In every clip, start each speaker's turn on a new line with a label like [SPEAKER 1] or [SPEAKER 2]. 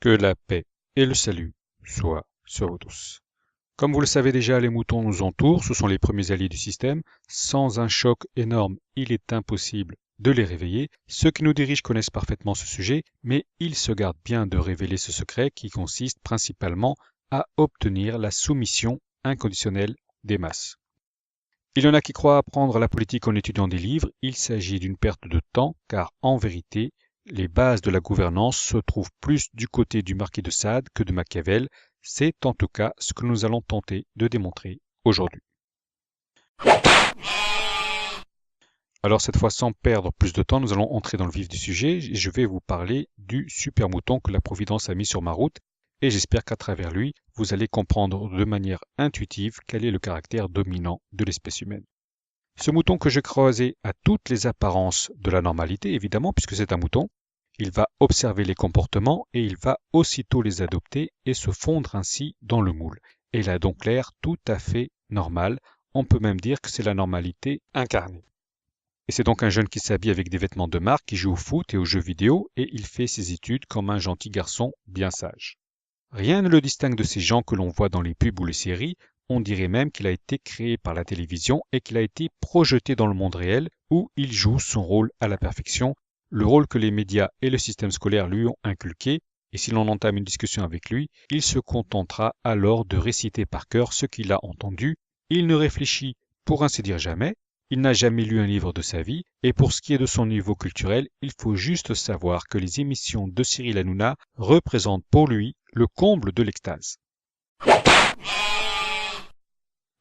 [SPEAKER 1] Que la paix et le salut soient sur vous tous. Comme vous le savez déjà, les moutons nous entourent, ce sont les premiers alliés du système. Sans un choc énorme, il est impossible de les réveiller. Ceux qui nous dirigent connaissent parfaitement ce sujet, mais ils se gardent bien de révéler ce secret qui consiste principalement à obtenir la soumission inconditionnelle des masses. Il y en a qui croient apprendre la politique en étudiant des livres. Il s'agit d'une perte de temps, car en vérité, les bases de la gouvernance se trouvent plus du côté du marquis de Sade que de Machiavel. C'est en tout cas ce que nous allons tenter de démontrer aujourd'hui. Alors cette fois, sans perdre plus de temps, nous allons entrer dans le vif du sujet et je vais vous parler du super mouton que la Providence a mis sur ma route et j'espère qu'à travers lui, vous allez comprendre de manière intuitive quel est le caractère dominant de l'espèce humaine. Ce mouton que je croisais a toutes les apparences de la normalité, évidemment, puisque c'est un mouton. Il va observer les comportements et il va aussitôt les adopter et se fondre ainsi dans le moule. Et il a donc l'air tout à fait normal. On peut même dire que c'est la normalité incarnée. Et c'est donc un jeune qui s'habille avec des vêtements de marque, qui joue au foot et aux jeux vidéo, et il fait ses études comme un gentil garçon bien sage. Rien ne le distingue de ces gens que l'on voit dans les pubs ou les séries. On dirait même qu'il a été créé par la télévision et qu'il a été projeté dans le monde réel où il joue son rôle à la perfection, le rôle que les médias et le système scolaire lui ont inculqué, et si l'on entame une discussion avec lui, il se contentera alors de réciter par cœur ce qu'il a entendu. Il ne réfléchit pour ainsi dire jamais, il n'a jamais lu un livre de sa vie, et pour ce qui est de son niveau culturel, il faut juste savoir que les émissions de Cyril Hanouna représentent pour lui le comble de l'extase.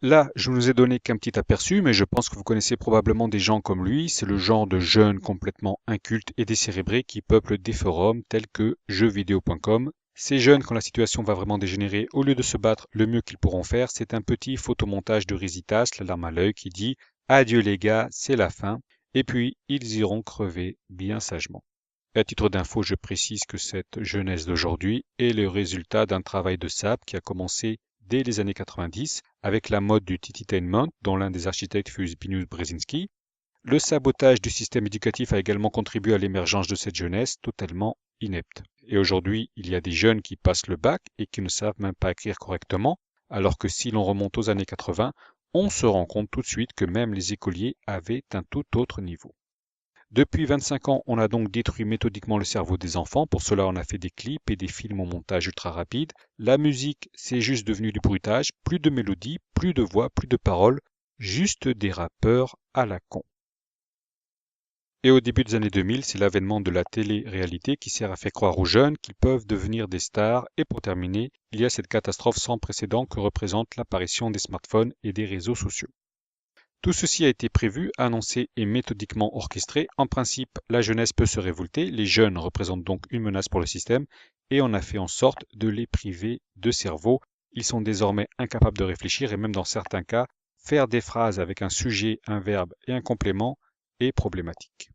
[SPEAKER 1] Là, je ne vous ai donné qu'un petit aperçu, mais je pense que vous connaissez probablement des gens comme lui. C'est le genre de jeunes complètement incultes et décérébrés qui peuplent des forums tels que jeuxvideo.com. Ces jeunes, quand la situation va vraiment dégénérer, au lieu de se battre, le mieux qu'ils pourront faire, c'est un petit photomontage de Rizitas, la larme à l'œil, qui dit « Adieu les gars, c'est la fin », et puis ils iront crever bien sagement. À titre d'info, je précise que cette jeunesse d'aujourd'hui est le résultat d'un travail de sape qui a commencé dès les années 90 avec la mode du tititainment dont l'un des architectes fut Zbigniew Brzezinski. Le sabotage du système éducatif a également contribué à l'émergence de cette jeunesse totalement inepte. Et aujourd'hui, il y a des jeunes qui passent le bac et qui ne savent même pas écrire correctement, alors que si l'on remonte aux années 80, on se rend compte tout de suite que même les écoliers avaient un tout autre niveau. Depuis 25 ans, on a donc détruit méthodiquement le cerveau des enfants. Pour cela, on a fait des clips et des films au montage ultra rapide. La musique, c'est juste devenu du bruitage. Plus de mélodie, plus de voix, plus de paroles. Juste des rappeurs à la con. Et au début des années 2000, c'est l'avènement de la télé-réalité qui sert à faire croire aux jeunes qu'ils peuvent devenir des stars. Et pour terminer, il y a cette catastrophe sans précédent que représente l'apparition des smartphones et des réseaux sociaux. Tout ceci a été prévu, annoncé et méthodiquement orchestré. En principe, la jeunesse peut se révolter, les jeunes représentent donc une menace pour le système, et on a fait en sorte de les priver de cerveau. Ils sont désormais incapables de réfléchir et même dans certains cas, faire des phrases avec un sujet, un verbe et un complément est problématique.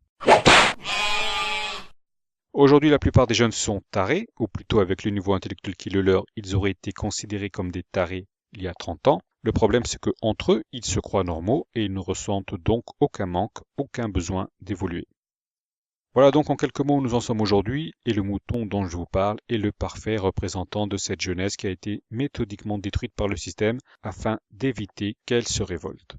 [SPEAKER 1] Aujourd'hui, la plupart des jeunes sont tarés, ou plutôt avec le niveau intellectuel qui est le leur, ils auraient été considérés comme des tarés il y a 30 ans. Le problème, c'est qu'entre eux, ils se croient normaux et ils ne ressentent donc aucun manque, aucun besoin d'évoluer. Voilà donc en quelques mots où nous en sommes aujourd'hui, et le mouton dont je vous parle est le parfait représentant de cette jeunesse qui a été méthodiquement détruite par le système afin d'éviter qu'elle se révolte.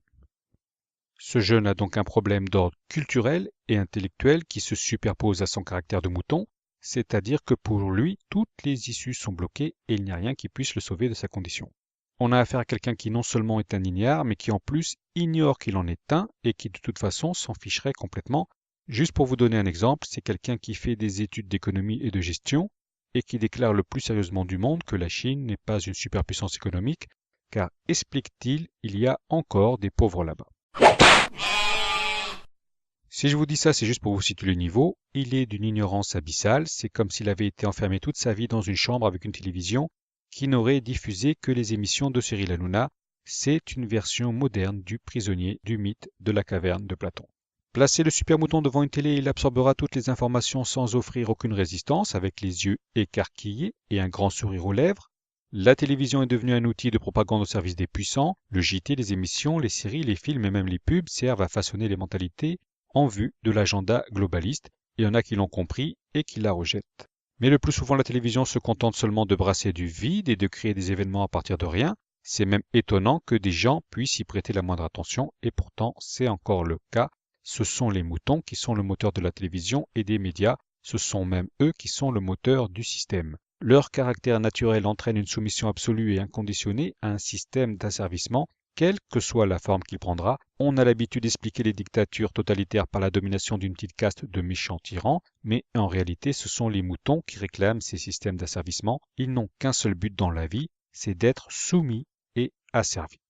[SPEAKER 1] Ce jeune a donc un problème d'ordre culturel et intellectuel qui se superpose à son caractère de mouton, c'est-à-dire que pour lui, toutes les issues sont bloquées et il n'y a rien qui puisse le sauver de sa condition. On a affaire à quelqu'un qui non seulement est un ignare, mais qui en plus ignore qu'il en est un et qui de toute façon s'en ficherait complètement. Juste pour vous donner un exemple, c'est quelqu'un qui fait des études d'économie et de gestion et qui déclare le plus sérieusement du monde que la Chine n'est pas une superpuissance économique, car, explique-t-il, il y a encore des pauvres là-bas. Si je vous dis ça, c'est juste pour vous situer le niveau. Il est d'une ignorance abyssale, c'est comme s'il avait été enfermé toute sa vie dans une chambre avec une télévision qui n'aurait diffusé que les émissions de Cyril Hanouna. C'est une version moderne du prisonnier du mythe de la caverne de Platon. Placez le super mouton devant une télé, il absorbera toutes les informations sans offrir aucune résistance, avec les yeux écarquillés et un grand sourire aux lèvres. La télévision est devenue un outil de propagande au service des puissants. Le JT, les émissions, les séries, les films et même les pubs servent à façonner les mentalités en vue de l'agenda globaliste. Il y en a qui l'ont compris et qui la rejettent. Mais le plus souvent, la télévision se contente seulement de brasser du vide et de créer des événements à partir de rien. C'est même étonnant que des gens puissent y prêter la moindre attention, et pourtant c'est encore le cas. Ce sont les moutons qui sont le moteur de la télévision et des médias, ce sont même eux qui sont le moteur du système. Leur caractère naturel entraîne une soumission absolue et inconditionnée à un système d'asservissement, quelle que soit la forme qu'il prendra. On a l'habitude d'expliquer les dictatures totalitaires par la domination d'une petite caste de méchants tyrans, mais en réalité ce sont les moutons qui réclament ces systèmes d'asservissement. Ils n'ont qu'un seul but dans la vie, c'est d'être soumis et asservis.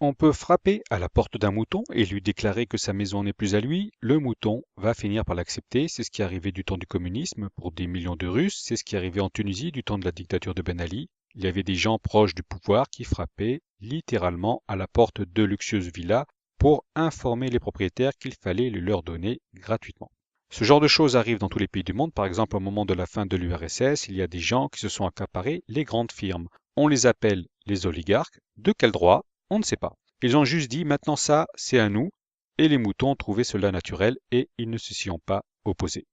[SPEAKER 1] On peut frapper à la porte d'un mouton et lui déclarer que sa maison n'est plus à lui. Le mouton va finir par l'accepter. C'est ce qui est arrivé du temps du communisme pour des millions de Russes. C'est ce qui est arrivé en Tunisie du temps de la dictature de Ben Ali. Il y avait des gens proches du pouvoir qui frappaient littéralement à la porte de luxueuses villas pour informer les propriétaires qu'il fallait les leur donner gratuitement. Ce genre de choses arrive dans tous les pays du monde. Par exemple, au moment de la fin de l'URSS, il y a des gens qui se sont accaparés les grandes firmes. On les appelle les oligarques. De quel droit? On ne sait pas. Ils ont juste dit maintenant ça, c'est à nous, et les moutons ont trouvé cela naturel et ils ne se s'y ont pas opposés.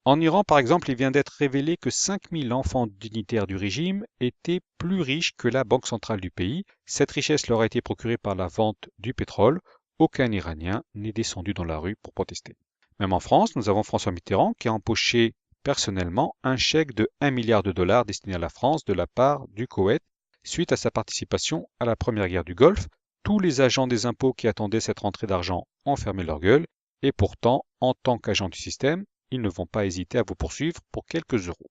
[SPEAKER 1] En Iran, par exemple, il vient d'être révélé que 5000 enfants dignitaires du régime étaient plus riches que la banque centrale du pays. Cette richesse leur a été procurée par la vente du pétrole. Aucun Iranien n'est descendu dans la rue pour protester. Même en France, nous avons François Mitterrand qui a empoché personnellement un chèque de 1 milliard de dollars destiné à la France de la part du Koweït suite à sa participation à la première guerre du Golfe. Tous les agents des impôts qui attendaient cette rentrée d'argent ont fermé leur gueule et pourtant, en tant qu'agents du système, ils ne vont pas hésiter à vous poursuivre pour quelques euros.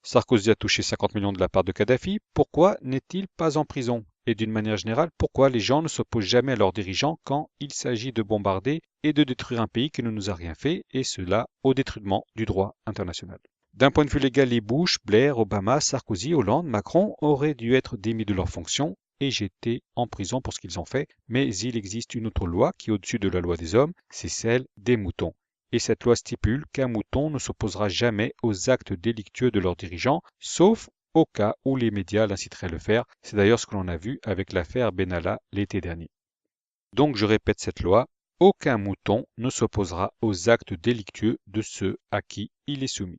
[SPEAKER 1] Sarkozy a touché 50 millions de la part de Kadhafi, pourquoi n'est-il pas en prison? Et d'une manière générale, pourquoi les gens ne s'opposent jamais à leurs dirigeants quand il s'agit de bombarder et de détruire un pays qui ne nous a rien fait, et cela au détriment du droit international? D'un point de vue légal, les Bush, Blair, Obama, Sarkozy, Hollande, Macron auraient dû être démis de leurs fonctions et jetés en prison pour ce qu'ils ont fait, mais il existe une autre loi qui est au-dessus de la loi des hommes, c'est celle des moutons. Et cette loi stipule qu'un mouton ne s'opposera jamais aux actes délictueux de leurs dirigeants, sauf au cas où les médias l'inciteraient à le faire. C'est d'ailleurs ce que l'on a vu avec l'affaire Benalla l'été dernier. Donc je répète cette loi, aucun mouton ne s'opposera aux actes délictueux de ceux à qui il est soumis.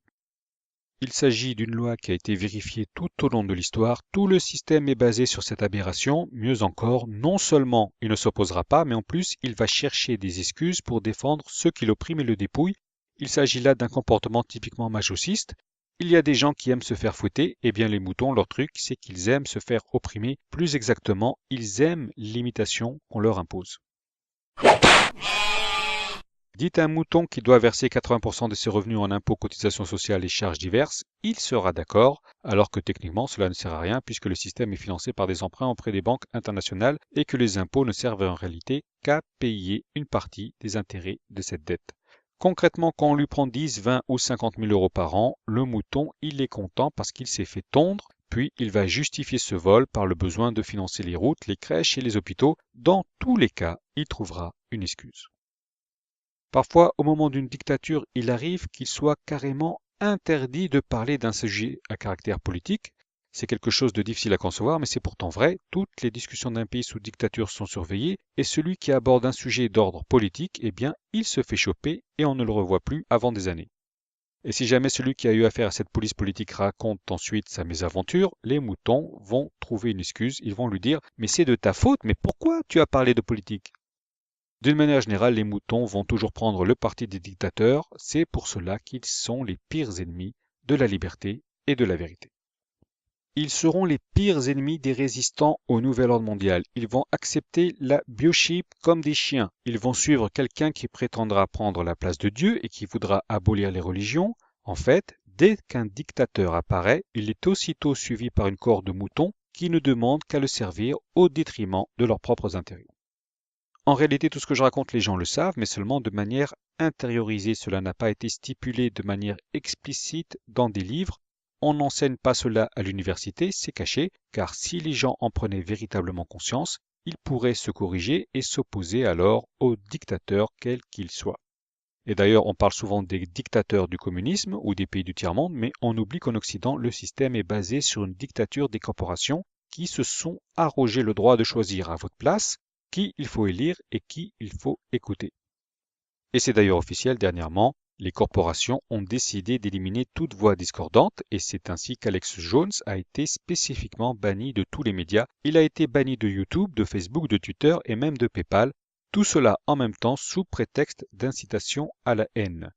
[SPEAKER 1] Il s'agit d'une loi qui a été vérifiée tout au long de l'histoire. Tout le système est basé sur cette aberration. Mieux encore, non seulement il ne s'opposera pas, mais en plus, il va chercher des excuses pour défendre ceux qui l'oppriment et le dépouillent. Il s'agit là d'un comportement typiquement masochiste. Il y a des gens qui aiment se faire fouetter. Eh bien, les moutons, leur truc, c'est qu'ils aiment se faire opprimer. Plus exactement, ils aiment l'imitation qu'on leur impose. Dites à un mouton qui doit verser 80% de ses revenus en impôts, cotisations sociales et charges diverses, il sera d'accord, alors que techniquement cela ne sert à rien puisque le système est financé par des emprunts auprès des banques internationales et que les impôts ne servent en réalité qu'à payer une partie des intérêts de cette dette. Concrètement, quand on lui prend 10, 20 ou 50 000 euros par an, le mouton, il est content parce qu'il s'est fait tondre, puis il va justifier ce vol par le besoin de financer les routes, les crèches et les hôpitaux. Dans tous les cas, il trouvera une excuse. Parfois, au moment d'une dictature, il arrive qu'il soit carrément interdit de parler d'un sujet à caractère politique. C'est quelque chose de difficile à concevoir, mais c'est pourtant vrai. Toutes les discussions d'un pays sous dictature sont surveillées, et celui qui aborde un sujet d'ordre politique, eh bien, il se fait choper et on ne le revoit plus avant des années. Et si jamais celui qui a eu affaire à cette police politique raconte ensuite sa mésaventure, les moutons vont trouver une excuse. Ils vont lui dire « Mais c'est de ta faute, mais pourquoi tu as parlé de politique ?» D'une manière générale, les moutons vont toujours prendre le parti des dictateurs, c'est pour cela qu'ils sont les pires ennemis de la liberté et de la vérité. Ils seront les pires ennemis des résistants au nouvel ordre mondial. Ils vont accepter la biochip comme des chiens. Ils vont suivre quelqu'un qui prétendra prendre la place de Dieu et qui voudra abolir les religions. En fait, dès qu'un dictateur apparaît, il est aussitôt suivi par une cohorte de moutons qui ne demandent qu'à le servir au détriment de leurs propres intérêts. En réalité, tout ce que je raconte, les gens le savent, mais seulement de manière intériorisée. Cela n'a pas été stipulé de manière explicite dans des livres. On n'enseigne pas cela à l'université, c'est caché, car si les gens en prenaient véritablement conscience, ils pourraient se corriger et s'opposer alors aux dictateurs quels qu'ils soient. Et d'ailleurs, on parle souvent des dictateurs du communisme ou des pays du tiers-monde, mais on oublie qu'en Occident, le système est basé sur une dictature des corporations qui se sont arrogé le droit de choisir à votre place qui il faut élire et qui il faut écouter. Et c'est d'ailleurs officiel dernièrement, Les corporations ont décidé d'éliminer toute voix discordante et c'est ainsi qu'Alex Jones a été spécifiquement banni de tous les médias. Il a été banni de YouTube, de Facebook, de Twitter et même de PayPal. Tout cela en même temps sous prétexte d'incitation à la haine.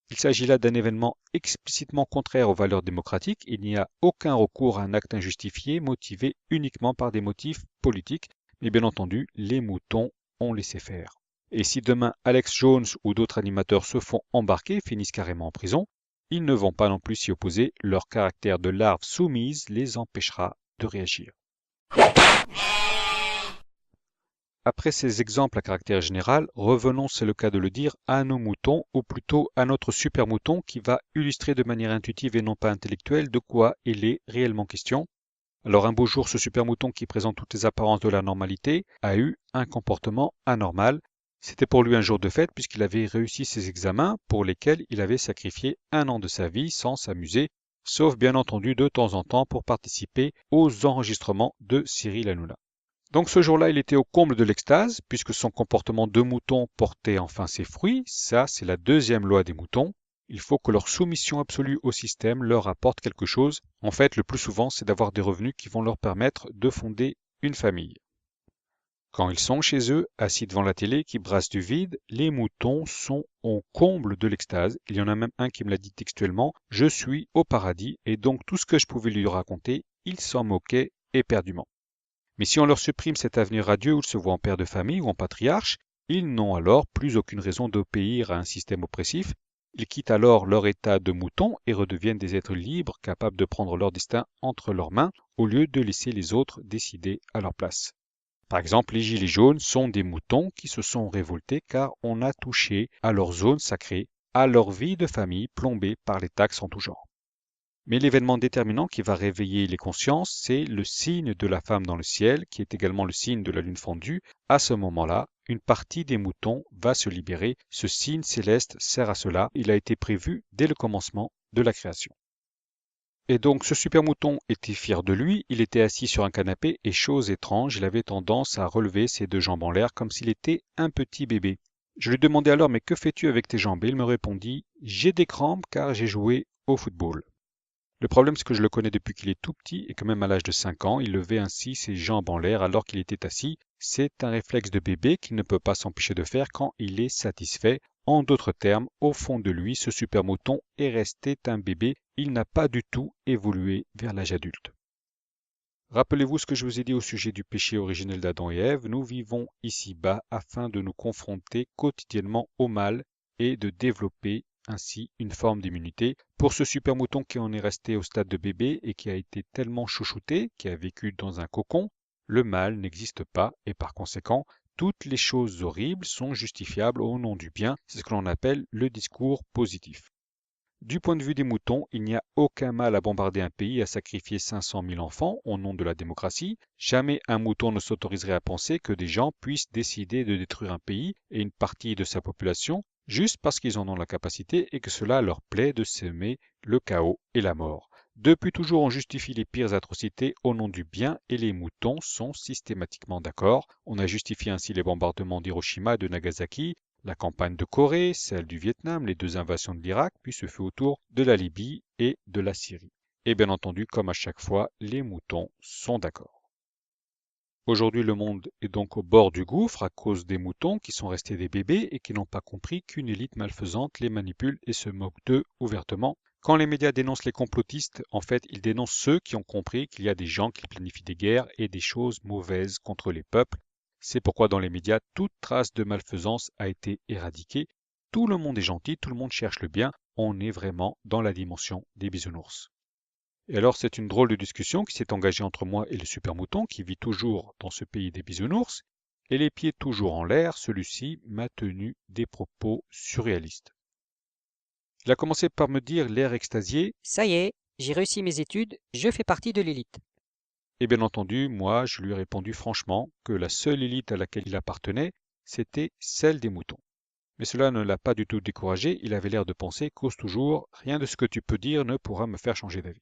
[SPEAKER 1] Il s'agit là d'un événement explicitement contraire aux valeurs démocratiques. Il n'y a aucun recours à un acte injustifié motivé uniquement par des motifs politiques. Mais bien entendu, les moutons ont laissé faire. Et si demain Alex Jones ou d'autres animateurs se font embarquer, finissent carrément en prison, ils ne vont pas non plus s'y opposer. Leur caractère de larve soumise les empêchera de réagir. Après ces exemples à caractère général, revenons, c'est le cas de le dire, à nos moutons, ou plutôt à notre super mouton qui va illustrer de manière intuitive et non pas intellectuelle de quoi il est réellement question. Alors un beau jour, ce super mouton qui présente toutes les apparences de la normalité a eu un comportement anormal. C'était pour lui un jour de fête puisqu'il avait réussi ses examens pour lesquels il avait sacrifié 1 an de sa vie sans s'amuser, sauf bien entendu de temps en temps pour participer aux enregistrements de Cyril Hanouna. Donc ce jour-là, il était au comble de l'extase, puisque son comportement de mouton portait enfin ses fruits. Ça, c'est la deuxième loi des moutons. Il faut que leur soumission absolue au système leur apporte quelque chose. En fait, le plus souvent, c'est d'avoir des revenus qui vont leur permettre de fonder une famille. Quand ils sont chez eux, assis devant la télé qui brasse du vide, les moutons sont au comble de l'extase. Il y en a même un qui me l'a dit textuellement, « Je suis au paradis » et donc tout ce que je pouvais lui raconter, il s'en moquait éperdument. Mais si on leur supprime cet avenir radieux où ils se voient en père de famille ou en patriarche, ils n'ont alors plus aucune raison d'obéir à un système oppressif. Ils quittent alors leur état de mouton et redeviennent des êtres libres capables de prendre leur destin entre leurs mains au lieu de laisser les autres décider à leur place. Par exemple, les gilets jaunes sont des moutons qui se sont révoltés car on a touché à leur zone sacrée, à leur vie de famille plombée par les taxes en tout genre. Mais l'événement déterminant qui va réveiller les consciences, c'est le signe de la femme dans le ciel, qui est également le signe de la lune fondue. À ce moment-là, une partie des moutons va se libérer. Ce signe céleste sert à cela. Il a été prévu dès le commencement de la création. Et donc ce super mouton était fier de lui, il était assis sur un canapé et chose étrange, il avait tendance à relever ses 2 jambes en l'air comme s'il était un petit bébé. Je lui demandais alors « Mais que fais-tu avec tes jambes ?» Et il me répondit « J'ai des crampes car j'ai joué au football ». Le problème, c'est que je le connais depuis qu'il est tout petit et que même à l'âge de 5 ans, il levait ainsi ses jambes en l'air alors qu'il était assis. C'est un réflexe de bébé qu'il ne peut pas s'empêcher de faire quand il est satisfait. En d'autres termes, au fond de lui, ce super mouton est resté un bébé. Il n'a pas du tout évolué vers l'âge adulte. Rappelez-vous ce que je vous ai dit au sujet du péché originel d'Adam et Ève. Nous vivons ici-bas afin de nous confronter quotidiennement au mal et de développer ainsi une forme d'immunité. Pour ce super mouton qui en est resté au stade de bébé et qui a été tellement chouchouté, qui a vécu dans un cocon, le mal n'existe pas et par conséquent, toutes les choses horribles sont justifiables au nom du bien. C'est ce que l'on appelle le discours positif. Du point de vue des moutons, il n'y a aucun mal à bombarder un pays et à sacrifier 500 000 enfants au nom de la démocratie. Jamais un mouton ne s'autoriserait à penser que des gens puissent décider de détruire un pays et une partie de sa population juste parce qu'ils en ont la capacité et que cela leur plaît de semer le chaos et la mort. Depuis toujours, on justifie les pires atrocités au nom du bien et les moutons sont systématiquement d'accord. On a justifié ainsi les bombardements d'Hiroshima et de Nagasaki, la campagne de Corée, celle du Vietnam, les 2 invasions de l'Irak, puis ce fut au tour de la Libye et de la Syrie. Et bien entendu, comme à chaque fois, les moutons sont d'accord. Aujourd'hui, le monde est donc au bord du gouffre à cause des moutons qui sont restés des bébés et qui n'ont pas compris qu'une élite malfaisante les manipule et se moque d'eux ouvertement. Quand les médias dénoncent les complotistes, en fait, ils dénoncent ceux qui ont compris qu'il y a des gens qui planifient des guerres et des choses mauvaises contre les peuples. C'est pourquoi dans les médias, toute trace de malfaisance a été éradiquée. Tout le monde est gentil, tout le monde cherche le bien. On est vraiment dans la dimension des bisounours. Et alors, c'est une drôle de discussion qui s'est engagée entre moi et le super mouton qui vit toujours dans ce pays des bisounours. Et les pieds toujours en l'air, celui-ci m'a tenu des propos surréalistes. Il a commencé par me dire l'air extasié.
[SPEAKER 2] Ça y est, j'ai réussi mes études, je fais partie de l'élite.
[SPEAKER 1] Et bien entendu, moi, je lui ai répondu franchement que la seule élite à laquelle il appartenait, c'était celle des moutons. Mais cela ne l'a pas du tout découragé, il avait l'air de penser qu'ose toujours, rien de ce que tu peux dire ne pourra me faire changer d'avis.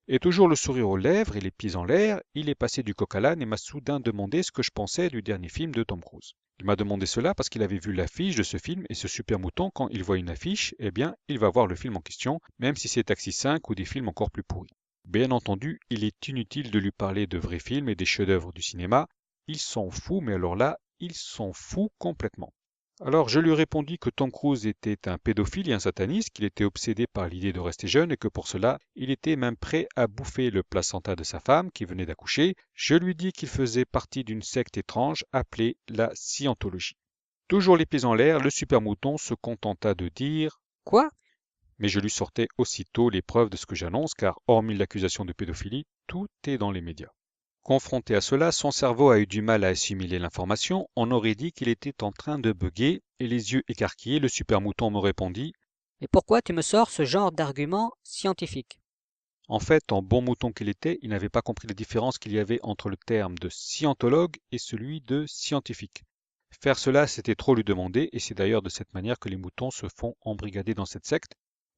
[SPEAKER 1] Et toujours le sourire aux lèvres et les pieds en l'air, il est passé du coq à l'âne et m'a soudain demandé ce que je pensais du dernier film de Tom Cruise. Il m'a demandé cela parce qu'il avait vu l'affiche de ce film et ce super mouton, quand il voit une affiche, eh bien, il va voir le film en question, même si c'est Taxi 5 ou des films encore plus pourris. Bien entendu, il est inutile de lui parler de vrais films et des chefs-d'œuvre du cinéma. Il s'en fout, mais alors là, il s'en fout complètement. Alors je lui répondis que Tom Cruise était un pédophile et un sataniste, qu'il était obsédé par l'idée de rester jeune et que pour cela, il était même prêt à bouffer le placenta de sa femme qui venait d'accoucher. Je lui dis qu'il faisait partie d'une secte étrange appelée la Scientologie. Toujours les pieds en l'air, le super mouton se contenta de dire
[SPEAKER 2] Quoi?
[SPEAKER 1] mais je lui sortais aussitôt les preuves de ce que j'annonce, car hormis l'accusation de pédophilie, tout est dans les médias. Confronté à cela, son cerveau a eu du mal à assimiler l'information, on aurait dit qu'il était en train de bugger, et les yeux écarquillés, le super mouton me répondit
[SPEAKER 2] Mais pourquoi tu me sors ce genre d'argument scientifique?
[SPEAKER 1] en fait, en bon mouton qu'il était, il n'avait pas compris la différence qu'il y avait entre le terme de scientologue et celui de scientifique. Faire cela, c'était trop lui demander, et c'est d'ailleurs de cette manière que les moutons se font embrigader dans cette secte.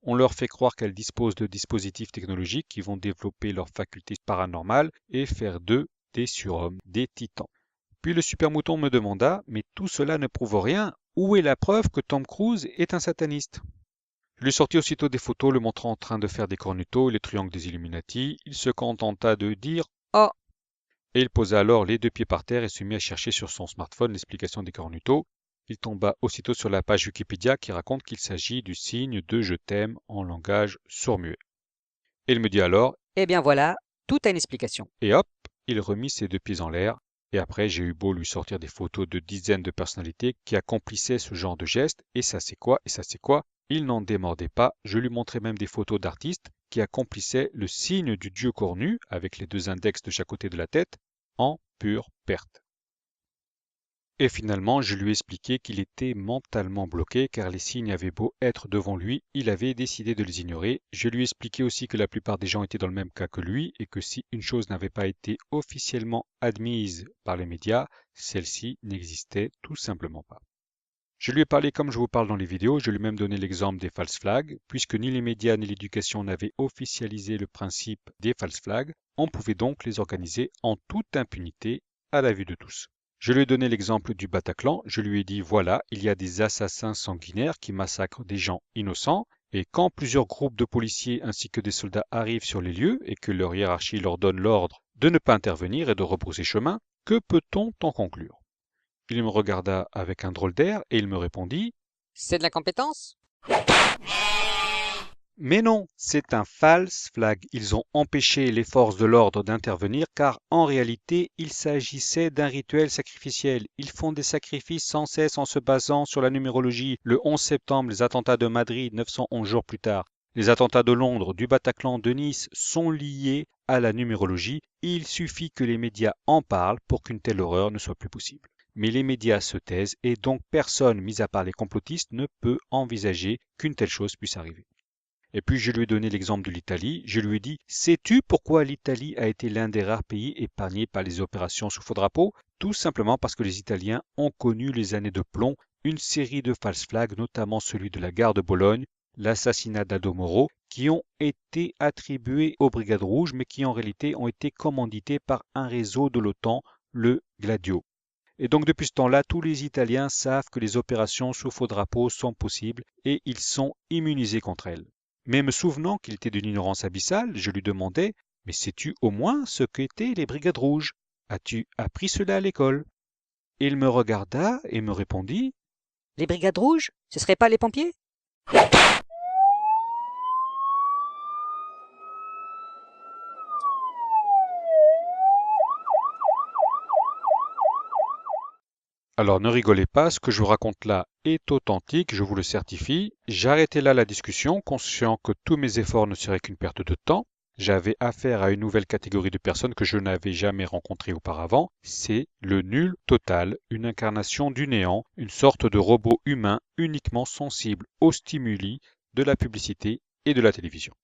[SPEAKER 1] On leur fait croire qu'elles disposent de dispositifs technologiques qui vont développer leurs facultés paranormales et faire d'eux des surhommes, des titans. Puis le super mouton me demanda, mais tout cela ne prouve rien, où est la preuve que Tom Cruise est un sataniste? Je lui sortis aussitôt des photos le montrant en train de faire des cornutos et les triangles des Illuminati. Il se contenta de dire
[SPEAKER 2] Oh,
[SPEAKER 1] et il posa alors les deux pieds par terre et se mit à chercher sur son smartphone l'explication des cornutos. Il tomba aussitôt sur la page Wikipédia qui raconte qu'il s'agit du signe de je t'aime en langage sourd-muet. Et il me dit alors,
[SPEAKER 2] eh bien voilà, tout a une explication.
[SPEAKER 1] et hop, il remit ses deux pieds en l'air. Et après, j'ai eu beau lui sortir des photos de dizaines de personnalités qui accomplissaient ce genre de gestes, et ça c'est quoi, et ça c'est quoi, il n'en démordait pas. Je lui montrais même des photos d'artistes qui accomplissaient le signe du dieu cornu, avec les deux index de chaque côté de la tête, en pure perte. Et finalement, je lui ai expliqué qu'il était mentalement bloqué car les signes avaient beau être devant lui, il avait décidé de les ignorer. Je lui ai expliqué aussi que la plupart des gens étaient dans le même cas que lui et que si une chose n'avait pas été officiellement admise par les médias, celle-ci n'existait tout simplement pas. Je lui ai parlé comme je vous parle dans les vidéos, je lui ai même donné l'exemple des false flags, puisque ni les médias ni l'éducation n'avaient officialisé le principe des false flags, on pouvait donc les organiser en toute impunité à la vue de tous. Je lui ai donné l'exemple du Bataclan, je lui ai dit voilà, il y a des assassins sanguinaires qui massacrent des gens innocents, et quand plusieurs groupes de policiers ainsi que des soldats arrivent sur les lieux et que leur hiérarchie leur donne l'ordre de ne pas intervenir et de rebrousser chemin, que peut-on en conclure? Il me regarda avec un drôle d'air et il me répondit
[SPEAKER 2] C'est de l'incompétence?
[SPEAKER 1] mais non, c'est un false flag. Ils ont empêché les forces de l'ordre d'intervenir car en réalité, il s'agissait d'un rituel sacrificiel. Ils font des sacrifices sans cesse en se basant sur la numérologie. Le 11 septembre, les attentats de Madrid, 911 jours plus tard. Les attentats de Londres, du Bataclan, de Nice sont liés à la numérologie. Il suffit que les médias en parlent pour qu'une telle horreur ne soit plus possible. Mais les médias se taisent et donc personne, mis à part les complotistes, ne peut envisager qu'une telle chose puisse arriver. Et puis je lui ai donné l'exemple de l'Italie. Je lui ai dit, sais-tu pourquoi l'Italie a été l'un des rares pays épargnés par les opérations sous faux drapeau? Tout simplement parce que les Italiens ont connu les années de plomb, une série de false flags, notamment celui de la gare de Bologne, l'assassinat d'Aldo Moro, qui ont été attribués aux Brigades Rouges, mais qui en réalité ont été commandités par un réseau de l'OTAN, le Gladio. Et donc depuis ce temps-là, tous les Italiens savent que les opérations sous faux drapeau sont possibles et ils sont immunisés contre elles. Mais me souvenant qu'il était d'une ignorance abyssale, je lui demandais « Mais sais-tu au moins ce qu'étaient les Brigades Rouges? As-tu appris cela à l'école ?» Il me regarda et me répondit
[SPEAKER 2] Les brigades rouges? Ce seraient pas les pompiers?
[SPEAKER 1] alors ne rigolez pas, ce que je vous raconte là est authentique, je vous le certifie. J'arrêtais là la discussion, conscient que tous mes efforts ne seraient qu'une perte de temps. J'avais affaire à une nouvelle catégorie de personnes que je n'avais jamais rencontrées auparavant. C'est le nul total, une incarnation du néant, une sorte de robot humain uniquement sensible aux stimuli de la publicité et de la télévision.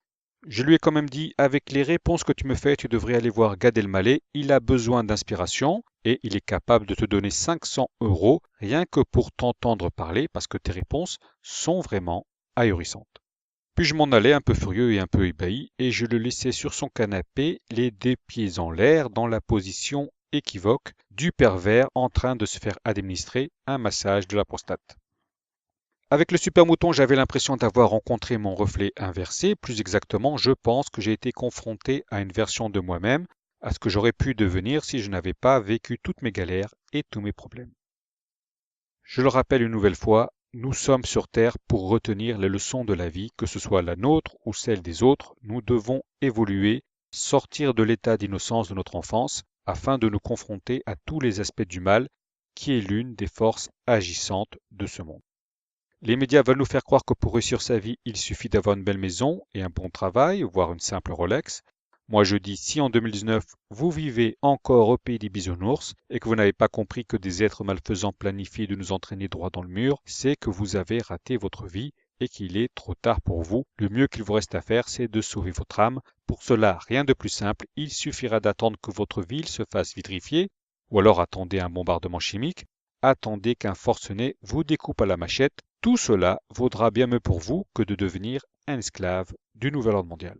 [SPEAKER 1] Je lui ai quand même dit, avec les réponses que tu me fais, tu devrais aller voir Gad Elmaleh, il a besoin d'inspiration et il est capable de te donner 500 € rien que pour t'entendre parler parce que tes réponses sont vraiment ahurissantes. Puis je m'en allais un peu furieux et un peu ébahi et je le laissais sur son canapé, les deux pieds en l'air dans la position équivoque du pervers en train de se faire administrer un massage de la prostate. Avec le super mouton, j'avais l'impression d'avoir rencontré mon reflet inversé. Plus exactement, je pense que j'ai été confronté à une version de moi-même, à ce que j'aurais pu devenir si je n'avais pas vécu toutes mes galères et tous mes problèmes. Je le rappelle une nouvelle fois, nous sommes sur Terre pour retenir les leçons de la vie, que ce soit la nôtre ou celle des autres. Nous devons évoluer, sortir de l'état d'innocence de notre enfance, afin de nous confronter à tous les aspects du mal, qui est l'une des forces agissantes de ce monde. Les médias veulent nous faire croire que pour réussir sa vie, il suffit d'avoir une belle maison et un bon travail, voire une simple Rolex. Moi je dis, si en 2019, vous vivez encore au pays des bisounours et que vous n'avez pas compris que des êtres malfaisants planifient de nous entraîner droit dans le mur, c'est que vous avez raté votre vie et qu'il est trop tard pour vous. Le mieux qu'il vous reste à faire, c'est de sauver votre âme. Pour cela, rien de plus simple, il suffira d'attendre que votre ville se fasse vitrifier, ou alors attendez un bombardement chimique, attendez qu'un forcené vous découpe à la machette. Tout cela vaudra bien mieux pour vous que de devenir un esclave du nouvel ordre mondial.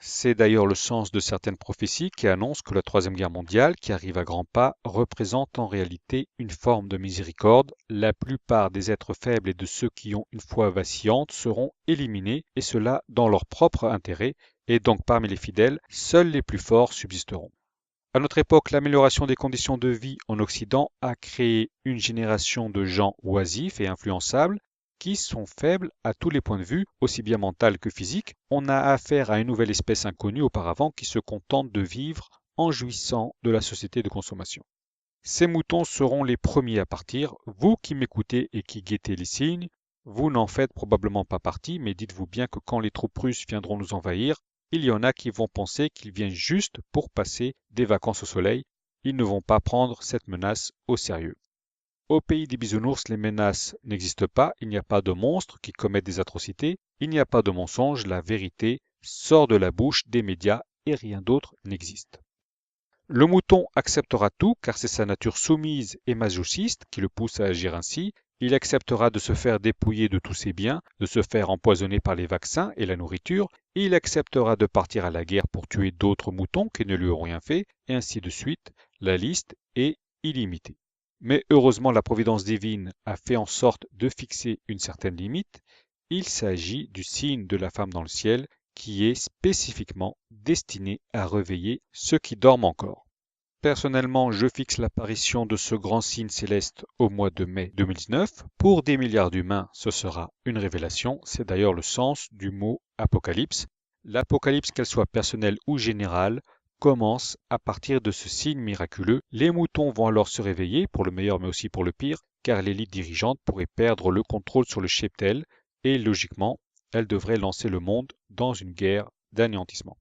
[SPEAKER 1] C'est d'ailleurs le sens de certaines prophéties qui annoncent que la Troisième Guerre mondiale, qui arrive à grands pas, représente en réalité une forme de miséricorde. La plupart des êtres faibles et de ceux qui ont une foi vacillante seront éliminés, et cela dans leur propre intérêt, et donc parmi les fidèles, seuls les plus forts subsisteront. À notre époque, l'amélioration des conditions de vie en Occident a créé une génération de gens oisifs et influençables qui sont faibles à tous les points de vue, aussi bien mental que physique. On a affaire à une nouvelle espèce inconnue auparavant qui se contente de vivre en jouissant de la société de consommation. Ces moutons seront les premiers à partir. Vous qui m'écoutez et qui guettez les signes, vous n'en faites probablement pas partie, mais dites-vous bien que quand les troupes russes viendront nous envahir, il y en a qui vont penser qu'ils viennent juste pour passer des vacances au soleil. Ils ne vont pas prendre cette menace au sérieux. Au pays des bisounours, les menaces n'existent pas, il n'y a pas de monstres qui commettent des atrocités, il n'y a pas de mensonges, la vérité sort de la bouche des médias et rien d'autre n'existe. Le mouton acceptera tout car c'est sa nature soumise et masochiste qui le pousse à agir ainsi. Il acceptera de se faire dépouiller de tous ses biens, de se faire empoisonner par les vaccins et la nourriture. Il acceptera de partir à la guerre pour tuer d'autres moutons qui ne lui ont rien fait, et ainsi de suite. La liste est illimitée. Mais heureusement, la providence divine a fait en sorte de fixer une certaine limite. Il s'agit du signe de la femme dans le ciel qui est spécifiquement destiné à réveiller ceux qui dorment encore. Personnellement, je fixe l'apparition de ce grand signe céleste au mois de mai 2019. Pour des milliards d'humains, ce sera une révélation. C'est d'ailleurs le sens du mot apocalypse. L'apocalypse, qu'elle soit personnelle ou générale, commence à partir de ce signe miraculeux. Les moutons vont alors se réveiller, pour le meilleur mais aussi pour le pire, car l'élite dirigeante pourrait perdre le contrôle sur le cheptel et logiquement, elle devrait lancer le monde dans une guerre d'anéantissement.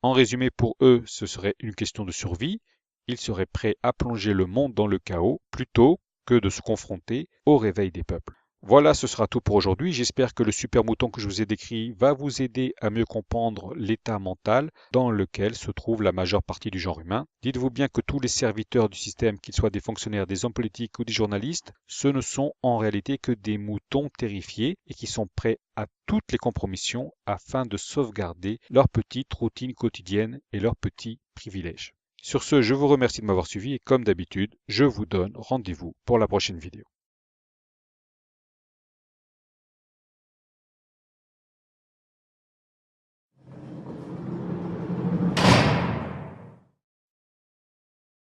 [SPEAKER 1] En résumé, pour eux, ce serait une question de survie. Ils seraient prêts à plonger le monde dans le chaos plutôt que de se confronter au réveil des peuples. Voilà, ce sera tout pour aujourd'hui. J'espère que le super mouton que je vous ai décrit va vous aider à mieux comprendre l'état mental dans lequel se trouve la majeure partie du genre humain. Dites-vous bien que tous les serviteurs du système, qu'ils soient des fonctionnaires, des hommes politiques ou des journalistes, ce ne sont en réalité que des moutons terrifiés et qui sont prêts à toutes les compromissions afin de sauvegarder leur petite routine quotidienne et leurs petits privilèges. Sur ce, je vous remercie de m'avoir suivi et comme d'habitude, je vous donne rendez-vous pour la prochaine vidéo.